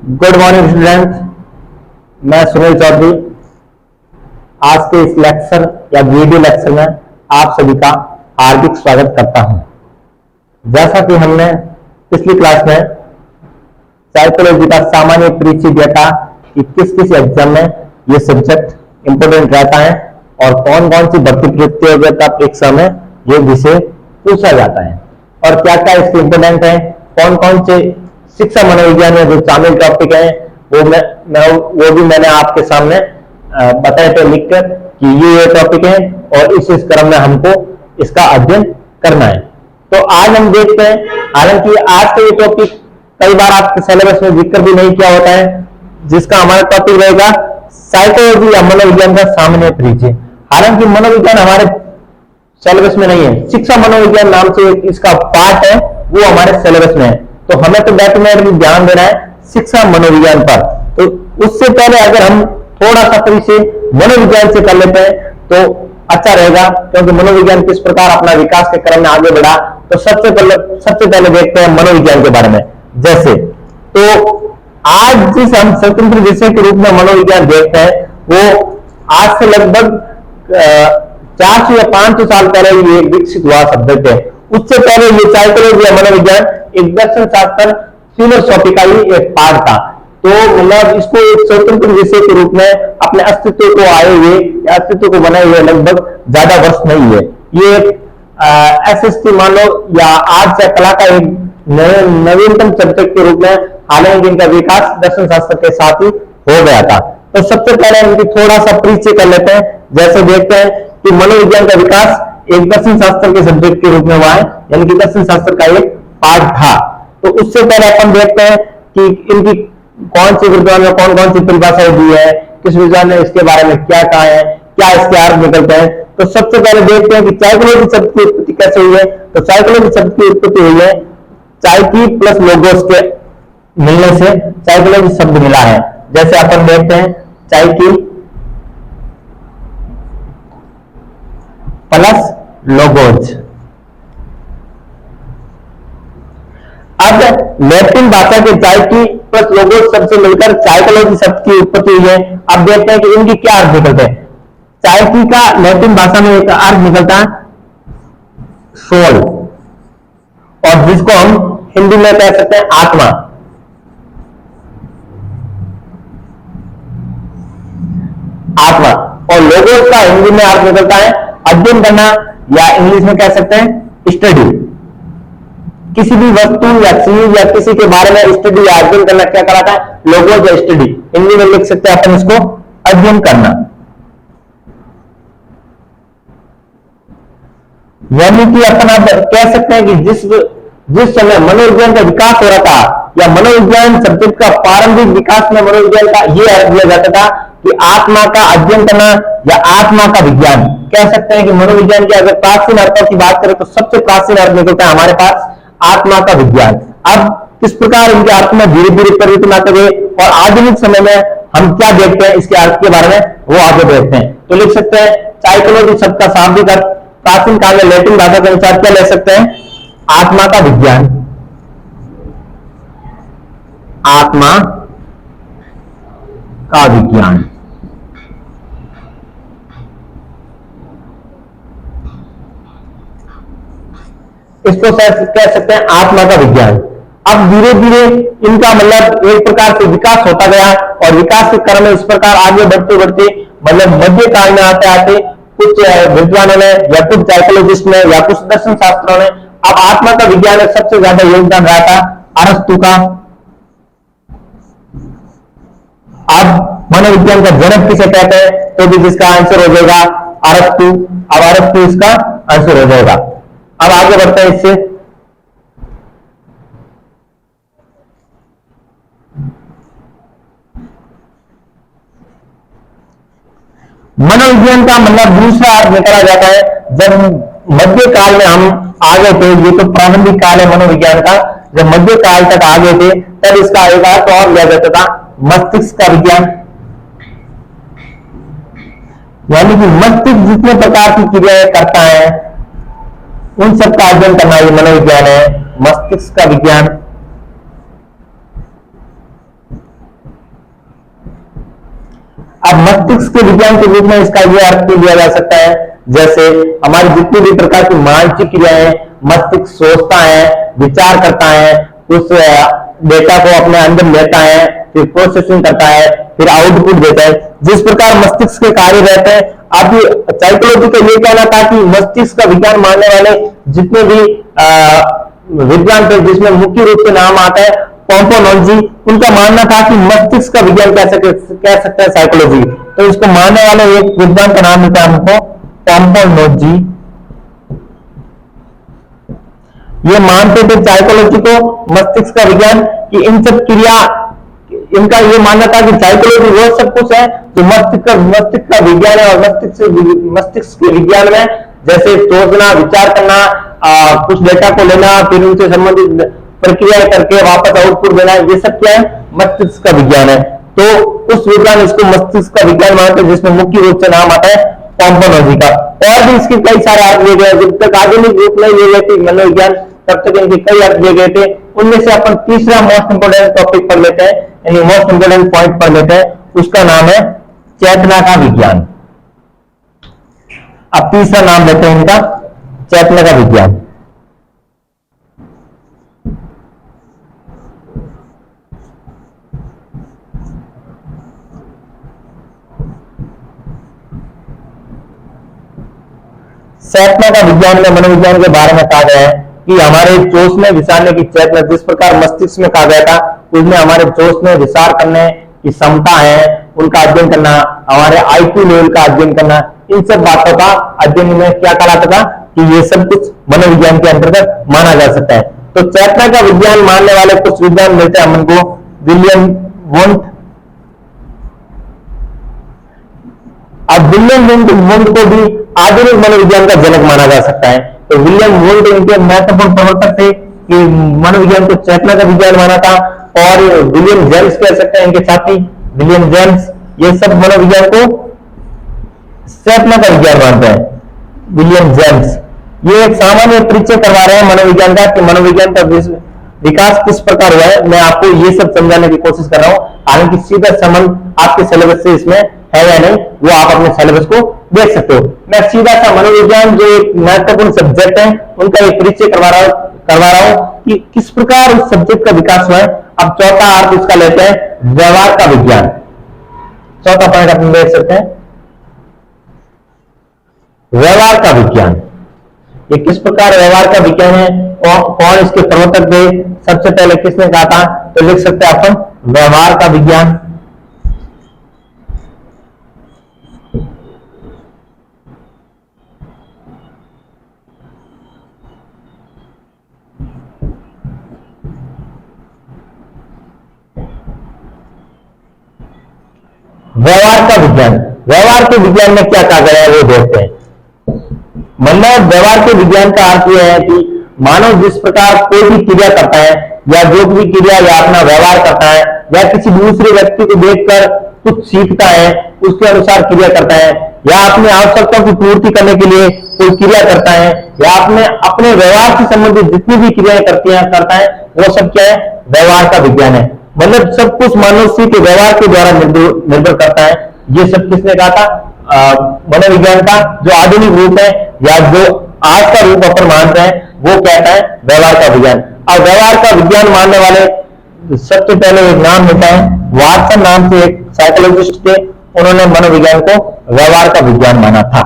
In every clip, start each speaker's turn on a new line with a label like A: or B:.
A: Good morning student. मैं सुनील चौधरी आज के इस लेक्चर या वीडियो लेक्चर में आप सभी का हार्दिक स्वागत करता हूं। जैसा कि हमने पिछली क्लास में साइकोलॉजी का सामान्य परिचय दिया था कि किस किस एग्जाम में ये सब्जेक्ट इंपोर्टेंट रहता है और कौन कौन सी भर्ती प्रतियोगिता परीक्षा में ये विषय पूछा जाता है और क्या क्या इसके इंपोर्टेंट है, कौन कौन से शिक्षा मनोविज्ञान में जो शामिल टॉपिक है वो भी मैंने आपके सामने बताए थे लिखकर कि ये टॉपिक है और इस क्रम में हमको इसका अध्ययन करना है। तो आज हम देखते हैं, हालांकि आज का ये टॉपिक कई बार आपके सिलेबस में जिक्र भी नहीं किया होता है, जिसका हमारा टॉपिक रहेगा साइकोलॉजी या मनोविज्ञान का सामान्य परिचय। हालांकि मनोविज्ञान हमारे सिलेबस में नहीं है, शिक्षा मनोविज्ञान नाम से इसका पार्ट है, वो हमारे सिलेबस में है। तो हमें तो डेफिनेटली ध्यान देना है शिक्षा मनोविज्ञान पर। तो उससे पहले अगर हम थोड़ा सा परिचय मनोविज्ञान से कर लेते हैं तो अच्छा रहेगा, क्योंकि मनोविज्ञान किस प्रकार अपना विकास के क्रम में आगे बढ़ा। तो सबसे पहले देखते हैं मनोविज्ञान के बारे में। जैसे तो आज जिस हम स्वतंत्र विषय के रूप में मनोविज्ञान देखते हैं वो आज से लगभग 400 या 500 साल पहले ये विकसित हुआ सब्जेक्ट है। उससे पहले ये साइकोलॉजी या मनोविज्ञान एक दर्शन शास्त्र फिलोसॉफी का ही एक पार्ट था। तो मतलब इसको एक स्वतंत्र विषय के रूप में अपने अस्तित्व को आए हुए या अस्तित्व को बनाए हुए लगभग ज्यादा वर्ष नहीं है। ये एसएसटी मान लो या आर्ट्स या कला का एक नवीनतम सब्जेक्ट के रूप में हालांकि इनका विकास दर्शन शास्त्र के साथ ही हो गया था। तो सबसे पहले इनकी थोड़ा सा परिचय कर लेते हैं। जैसे देखते हैं कि मनोविज्ञान का विकास एक दर्शन शास्त्र के सब्जेक्ट के रूप में हुआ है, यानी कि दर्शन शास्त्र का एक पार्ट था। तो उससे पहले अपन देखते हैं कि इनकी कौन सी विद्वान में कौन कौन सी परिभाषाएं दी है, किस विद्वान ने इसके बारे में क्या कहा है, क्या इसके अर्थ निकलते हैं। तो सबसे पहले देखते हैं कि साइकोलॉजी शब्द की उत्पत्ति कैसे हुई है। तो साइकोलॉजी शब्द की उत्पत्ति हुई है साइकी प्लस लोगोस के मिलने से साइकोलॉजी शब्द मिला है। जैसे अपन देखते हैं साइकी प्लस लोगोस। अब लैटिन भाषा के साइकी प्लस लोगोस शब्द से मिलकर साइकोलॉजी शब्द की उत्पत्ति हुई है। अब देखते हैं कि इनके क्या अर्थ निकलते हैं। साइकी का लैटिन भाषा में एक अर्थ निकलता है सोल, और जिसको हम हिंदी में कह सकते हैं आत्मा। आत्मा और लोगोस का हिंदी में अर्थ निकलता है अध्ययन करना, या इंग्लिश में कह सकते हैं स्टडी। किसी भी वस्तु या चीज या किसी के बारे में स्टडी या अध्ययन करना क्या कहलाता है, लोगोस या स्टडी। हिंदी में लिख सकते हैं अपन इसको अध्ययन करना। यानी कि अपन आप कह सकते हैं कि जिस समय मनोविज्ञान का विकास हो रहा था या मनोविज्ञान सब्जेक्ट का प्रारंभिक विकास में मनोविज्ञान का यह अर्थ दिया जाता था कि आत्मा का अध्ययन करना या आत्मा का विज्ञान। कह सकते हैं कि मनोविज्ञान के अगर प्राचीन अर्थों की बात करें तो सबसे प्राचीन अर्थ निकलता है हमारे पास आत्मा का विज्ञान। अब किस प्रकार इनके अर्थ में धीरे धीरे परिवर्तन आते गए और आधुनिक समय में हम क्या देखते हैं इसके अर्थ के बारे में वो आगे देखते हैं। तो लिख सकते हैं साइकोलॉजी शब्द का शाब्दिक अर्थ प्राचीन काल में लैटिन भाषा के अनुसार क्या ले सकते हैं, आत्मा का विज्ञान। आत्मा का विज्ञान। इसको कह सकते हैं आत्मा का विज्ञान। अब धीरे धीरे इनका मतलब एक प्रकार से विकास होता गया और विकास के क्रम में इस प्रकार आगे बढ़ते बढ़ते मतलब मध्य काल में आते आते कुछ विद्वानों ने या कुछ साइकोलॉजिस्ट ने या कुछ दर्शन शास्त्रों ने अब आत्मा का विज्ञान में सबसे ज्यादा योगदान रहा था अरस्तु का। अब मनोविज्ञान का जनक किसे कहते हैं तो भी जिसका आंसर हो जाएगा अरस्तु। अब अरस्तु इसका आंसर हो जाएगा। अब आगे बढ़ते हैं इससे। मनोविज्ञान का मतलब दूसरा अर्थ निकाला जाता है जब मध्य काल में हम आगे थे। ये तो प्रारंभिक काल है मनोविज्ञान का, जब मध्य काल तक आगे थे तब इसका एक अर्थ और लिया जाता था मस्तिष्क का विज्ञान। यानी कि मस्तिष्क जितने प्रकार की क्रियाएं करता है उन सब का अध्ययन करना ये मनोविज्ञान है, मस्तिष्क का विज्ञान। अब मस्तिष्क के विज्ञान के रूप में इसका यह अर्थ भी लिया जा सकता है, जैसे हमारी जितनी भी प्रकार की मानसिक क्रियाएं, मस्तिष्क सोचता है, विचार करता है, उस डेटा को अपने अंदर लेता है, फिर प्रोसेसिंग करता है, फिर आउटपुट देता है, जिस प्रकार मस्तिष्क के कार्य रहते हैं। अब साइकोलॉजी का ये कहना था कि मस्तिष्क का विज्ञान मानने वाले जितने भी विद्वान थे, जिसमें मुख्य रूप से नाम आता है पोम्पोनोलॉजी, उनका मानना था कि मस्तिष्क का विज्ञान कह सकते हैं साइकोलॉजी। तो इसको मानने वाले एक विद्वान का नाम मिलता है हमको पोम्पोनोलॉजी। ये मानते थे साइकोलॉजी को, मस्तिष्क का विज्ञान, कि इन सब क्रिया, इनका ये मानना था कि साइकोलॉजी वो सब कुछ है जो मस्तिष्क का विज्ञान है, और मस्तिष्क के विज्ञान में जैसे सोचना, विचार करना, कुछ डेटा को लेना, फिर उनसे संबंधित प्रक्रिया करके वापस आउटपुट देना, ये सब क्या है, मस्तिष्क का विज्ञान है। तो उस विज्ञान, इसको मस्तिष्क का विज्ञान मानते हैं, जिसमें मुख्य रूप से नाम आता है पोम्पोनोलॉजी का। और भी इसके कई सारे अर्थ लिए गए, जब तक आधुनिक रूप में लिए गए थे मनोविज्ञान, तब तक इनके कई अर्थ लिए गए थे। उनमें से अपन तीसरा मोस्ट इंपोर्टेंट टॉपिक पढ़ लेते हैं, यानी मोस्ट इंपोर्टेंट पॉइंट पढ़ लेते हैं, उसका नाम है चेतना का विज्ञान। अब तीसरा नाम लेते हैं इनका, चेतना का विज्ञान। चेतना का विज्ञान में मनोविज्ञान के बारे में कहा गया है कि हमारे जोश में विचारने की चेतना, जिस प्रकार मस्तिष्क में कहा गया था, उसमें हमारे जोश में विचार करने की क्षमता है, उनका अध्ययन करना, हमारे आईक्यू लेवल का अध्ययन करना, इन सब बातों का अध्ययन में क्या कहलाता था कि ये सब कुछ मनोविज्ञान के अंतर्गत माना जा सकता है। तो चेतना का विज्ञान मानने वाले कुछ विज्ञान मिलते हैं हमको, विलियम वुंट। अब विलियम वुंट को भी आधुनिक मनोविज्ञान का जनक माना जा सकता है। तो विलियम वुंट इनके महत्वपूर्ण प्रवर्तक थे कि मनोविज्ञान को चेतना का विज्ञान माना था। और विलियम जेम्स कह सकते हैं, इनके साथी विलियम जेम्स, ये सब मनोविज्ञान को चेतना का विज्ञान मानते हैं। विलियम जेम्स ये एक सामान्य परिचय करवा रहे हैं मनोविज्ञान का, कि मनोविज्ञान का विकास किस प्रकार हुआ है। मैं आपको ये सब समझाने की कोशिश कर रहा हूं, हालांकि सीधा संबंध आपके सिलेबस से इसमें है या नहीं, वो आप अपने सिलेबस को देख सकते हो। मैं सीधा सा मनोविज्ञान जो एक महत्वपूर्ण सब्जेक्ट है, उनका एक परिचय करवा रहा हूं कि किस प्रकार उस सब्जेक्ट का विकास हुआ है। अब चौथा अर्थ इसका लेते हैं व्यवहार का विज्ञान। चौथा पॉइंट आप देख सकते हैं, व्यवहार का विज्ञान। ये किस प्रकार व्यवहार का विज्ञान है, कौन इसके प्रवर्तक थे, सबसे पहले किसने कहा था, तो लिख सकते हैं अपन व्यवहार का विज्ञान। व्यवहार का विज्ञान, व्यवहार के विज्ञान में क्या कहा गया है वो देखते हैं। मतलब व्यवहार के विज्ञान का अर्थ यह है कि मानव जिस प्रकार कोई भी क्रिया करता है, या जो भी क्रिया या अपना व्यवहार करता है, या किसी दूसरे व्यक्ति को देखकर कुछ सीखता है, उसके अनुसार क्रिया करता है, या अपनी आवश्यकताओं की पूर्ति करने के लिए कोई क्रिया करता है, या अपने व्यवहार से संबंधित जितनी भी क्रियाएं करता है, वो सब क्या है, व्यवहार का विज्ञान है। मतलब सब कुछ मनुष्य के व्यवहार के द्वारा निर्भर करता है। ये सब किसने कहा था, मनोविज्ञान का जो आधुनिक रूप है, या जो आज का रूप अपन मानते हैं, वो कहता है व्यवहार का विज्ञान। अब व्यवहार का विज्ञान मानने वाले सबसे पहले एक नाम होता है, वाटसन नाम से एक साइकोलॉजिस्ट थे, उन्होंने मनोविज्ञान को व्यवहार का विज्ञान माना था।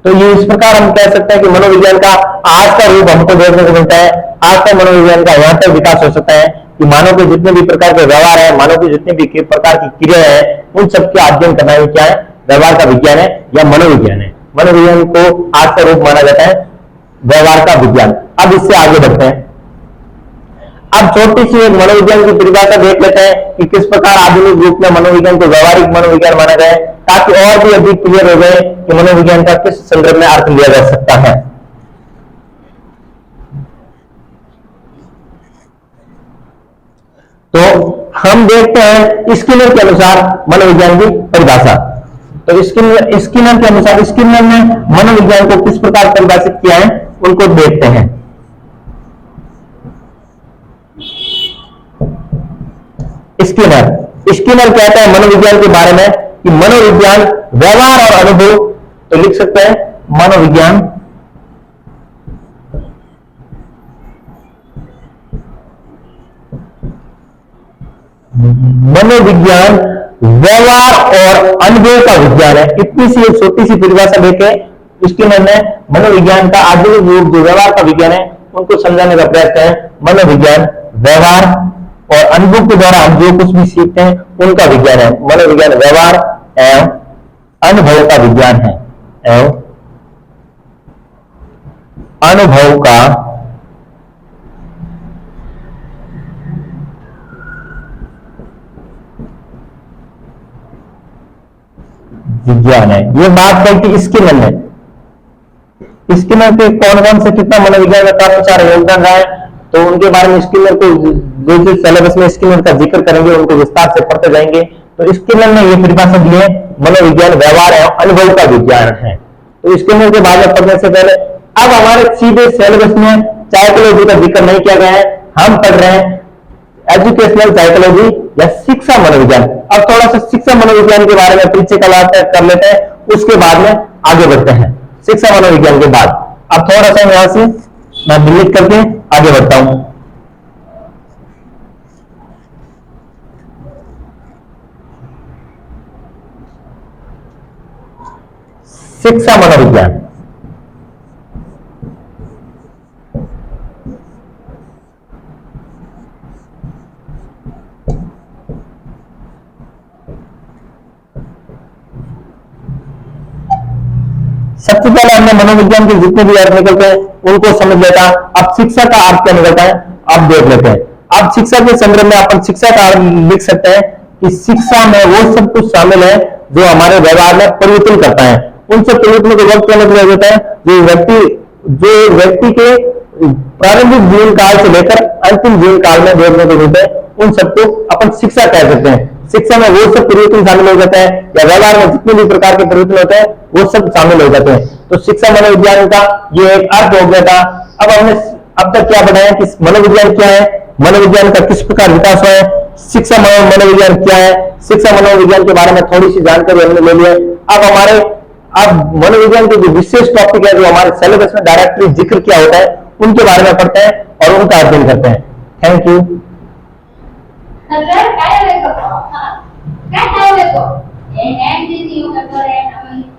A: तो ये इस प्रकार हम कह सकते हैं कि मनोविज्ञान का आज का रूप हमको देखने को मिलता है। आज का मनोविज्ञान का यहाँ तक विकास हो सकता है कि मानव के जितने भी प्रकार के व्यवहार है, मानव की जितने भी प्रकार की क्रिया है, उन सबके अध्ययन करना ही क्या है, व्यवहार का विज्ञान है या मनोविज्ञान है। मनोविज्ञान को आज का रूप माना जाता है व्यवहार का विज्ञान। अब इससे आगे बढ़ते हैं। अब छोटी सी एक मनोविज्ञान की परिभाषा देख लेते हैं कि किस प्रकार आधुनिक रूप में मनोविज्ञान को व्यवहारिक मनोविज्ञान माना गया है, ताकि और भी अधिक क्लियर हो जाए कि मनोविज्ञान का किस संदर्भ में अर्थ लिया जा सकता है। तो हम देखते हैं स्किनर के अनुसार मनोविज्ञान की परिभाषा। तो स्किनर के अनुसार, स्किनर ने मनोविज्ञान को किस प्रकार परिभाषित किया है, उनको देखते हैं। स्किनर कहता है मनोविज्ञान के बारे में कि मनोविज्ञान व्यवहार और अनुभव, तो लिख सकते हैं मनोविज्ञान मनोविज्ञान व्यवहार और अनुभव का विज्ञान है। इतनी सी एक छोटी सी परिभाषा देके इसके मैंने मनोविज्ञान का आधुनिक रूप जो व्यवहार का विज्ञान है उनको समझाने का प्रयास करें। मनोविज्ञान व्यवहार और अनुभव के द्वारा हम जो कुछ भी सीखते हैं उनका विज्ञान है। मनोविज्ञान व्यवहार एवं अनुभव का विज्ञान है एवं अनुभव का विज्ञान है। ये बात है कि स्किनर ने स्किनर के कौन कौन से कितना मनोविज्ञान में काफी सारा योगदान रहा है, तो उनके बारे में स्किनर को जो सिलेबस में स्किनर का जिक्र करेंगे उनको विस्तार से पढ़ते जाएंगे। तो स्किनर ने ये परिभाषा दी है मनोविज्ञान व्यवहार एवं अनुभव का विज्ञान है। तो स्किनर के बारे में पढ़ने से पहले अब हमारे सीधे सिलेबस में साइकोलॉजी का जिक्र नहीं किया गया है, हम पढ़ रहे हैं एजुकेशनल साइकोलॉजी या शिक्षा मनोविज्ञान। अब थोड़ा सा शिक्षा मनोविज्ञान के बारे में पीछे कर लेते हैं, उसके बाद में आगे बढ़ते हैं। शिक्षा मनोविज्ञान के बाद अब थोड़ा सा यहां से मैं डिलीट करके आगे बढ़ता हूं। शिक्षा मनोविज्ञान सबसे पहले हमने मनोविज्ञान के जितने भी अर्थ निकलते हैं उनको समझ लेता। अब शिक्षा का अर्थ क्या निकलता है अब देख लेते हैं। अब शिक्षा के संदर्भ में अपन शिक्षा का अर्थ लिख सकते हैं कि शिक्षा में वो सब कुछ शामिल है जो हमारे व्यवहार में परिवर्तन करता है। उन सब परिवर्तनों को वक्त कहने के लिए होता है जो व्यक्ति के प्रारंभिक जीवन काल से लेकर अंतिम जीवन काल में देखने को मिलते हैं, उन सबको अपन शिक्षा कह सकते हैं। शिक्षा में वो सब परिवर्तन शामिल हो जाता है या व्यवहार में जितने भी प्रकार के परिवर्तन होते हैं वो सब शामिल हो जाते हैं। तो शिक्षा मनोविज्ञान का ये एक अर्थ हो गया था। अब हमने अब तक क्या बताया कि मनोविज्ञान क्या है, मनोविज्ञान का किस प्रकार विकास हुआ है, शिक्षा मनोविज्ञान क्या है, शिक्षा मनोविज्ञान के बारे में थोड़ी सी जानकारी हमने ले ली है। अब मनोविज्ञान के जो विशेष टॉपिक है जो हमारे सिलेबस में डायरेक्टली जिक्र किया होता है उनके बारे में पढ़ते हैं और उनका अध्ययन करते हैं। Thank you.
B: काय देखो